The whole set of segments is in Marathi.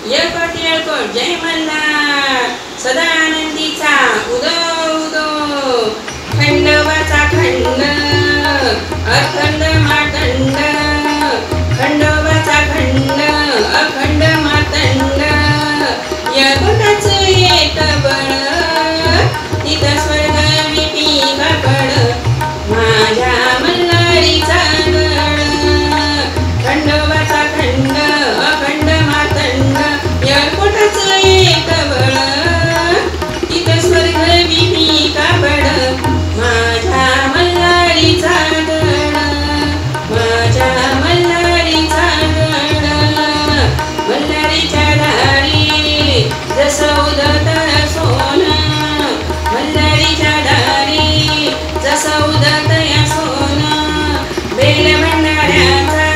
येळकोट येळकोट जय मल्हार सदा आनंदीचा उदो उदो खंडोबाचा खंड अखंड मातंड खंडोबाचा खंड अखंड मातंड येळकोटाचं एक बळ तिथं स्वर्ग विपीका पड माझ्या मल्हारीचा गड खंडोबाचा खंड अखंड मातंड येळकोटाचं एक बळ तिथं स्वर्ग विपीका पड माझ्या मल्हारीचा गड माझ्या मल्हारीचा गड मल्हारीच्या दारी जसं उदत सोन मल्हारीच्या दारी जसं उदत या सोन बेल भंडाऱ्याचा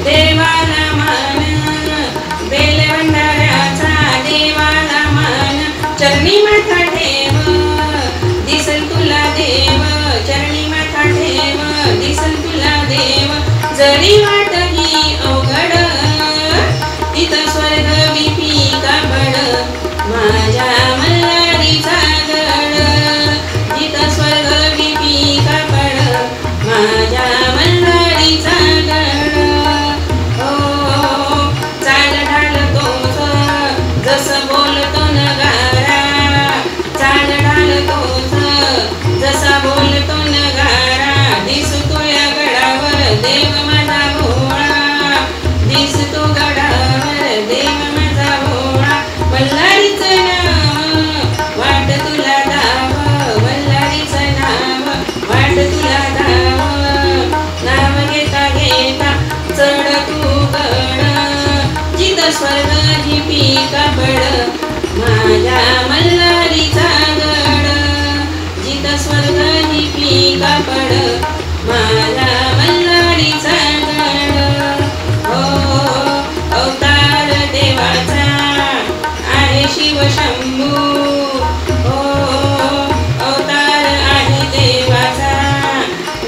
देवाला मान बेल भंडाऱ्याचा देवाला मान चरणी माथा ठेव दिसल तुला देव चरणी माथा ठेव दिसल तुला देव जरी वाट ही अवघड तिथं स्वर्ग विपीका पड माझ्या मल्हारीचा गड तिथं स्वर्ग विपीका पड माझ्या मल्हारीचा गड हो चाल ढाल तोच जसं बोलतो नगारा चाल ढाल तोच जसा बोलतो नगारा दिसतो या गडावर देव माझा भोळा दिसतो गडावर देव माझा भोळा मल्हारीचं नाव वाट तुला दाव मल्हारीचं नाव वाट तुला दाव नाव घेता घेता चढ तू गड जिथं स्वर्ग विपीका पड माझ्या मल्हारीचा गड जिथं स्वर्ग विपीका पड माझ्या मल्हारीचा गड हो अवतार देवाचा आहे शिवशंभू हो अवतार आहे देवाचा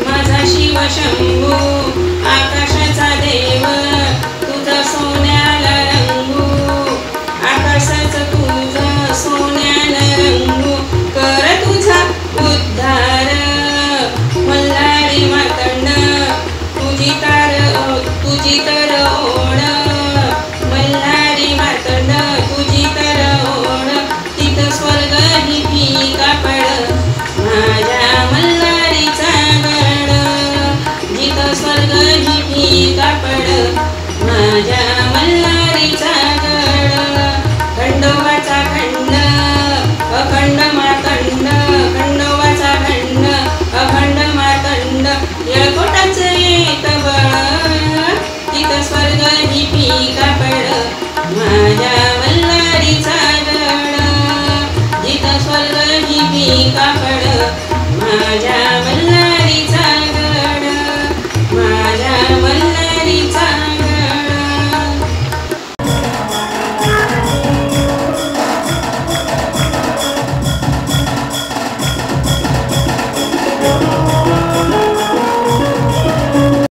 माझा शिवशंभू आकाशाचा देव तुझं सोन्याला रंगू आकाशाचं तुझं सोन्याला रंगू कर तुझा उद्धार मल्हारी मातंड तुझी तर ओढ मल्हारी मातंड तुझी तर ओढ तिथं स्वर्ग विपीका पड माझ्या मल्हारीचा गड जिथं स्वर्ग विपीका पड माझ्या मल्हारीचा गड खंडोबाचा खंड अखंड मातंड खंडोबाचा खंड अखंड मातंड येळकोटाचं